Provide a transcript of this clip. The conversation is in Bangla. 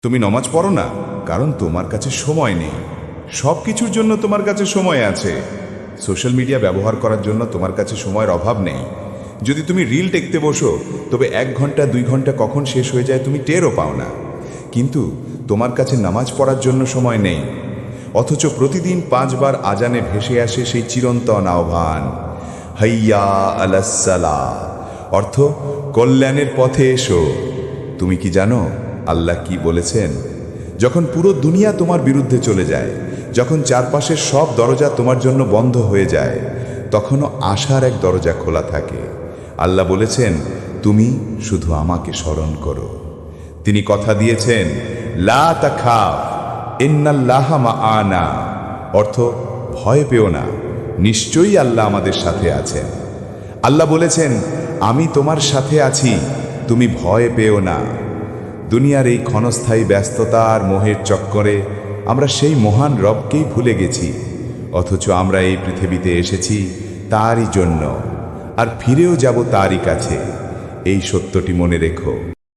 তুমি নমাজ পড়ো না কারণ তোমার কাছে সময় নেই। সব কিছুর জন্য তোমার কাছে সময় আছে। সোশ্যাল মিডিয়া ব্যবহার করার জন্য তোমার কাছে সময়ের অভাব নেই। যদি তুমি রিল দেখতে বসো তবে 1 ঘন্টা 2 ঘন্টা কখন শেষ হয়ে যায় তুমি টেরও পাও না। কিন্তু তোমার কাছে নামাজ পড়ার জন্য সময় নেই। অথচ প্রতিদিন 5 বার আজানে ভেসে আসে সেই চিরন্তন আহ্বান, হাইয়া আলাস সালাহ, অর্থ কল্যাণের পথে এসো। তুমি কি জানো আল্লাহ কি বলেছেন? যখন পুরো দুনিয়া তোমার বিরুদ্ধে চলে যায়, যখন চারপাশের সব দরজা তোমার জন্য বন্ধ হয়ে যায়, তখনও আশার এক দরজা খোলা থাকে। আল্লাহ বলেছেন, তুমি শুধু আমাকে স্মরণ করো। তিনি কথা দিয়েছেন, লা তাখাফ ইন্নাল্লাহা মাআনা, অর্থ ভয় পেও না, নিশ্চয়ই আল্লাহ আমাদের সাথে আছেন। আল্লাহ বলেছেন, আমি তোমার সাথে আছি, তুমি ভয় পেও না। দুনিয়ার এই ক্ষণস্থায়ী ব্যস্ততা আর মোহের চক্করে আমরা সেই মহান রবকেই ভুলে গেছি। অথচ আমরা এই পৃথিবীতে এসেছি তারই জন্য, আর ফিরেও যাব তারই কাছে। এই সত্যটি মনে রেখো।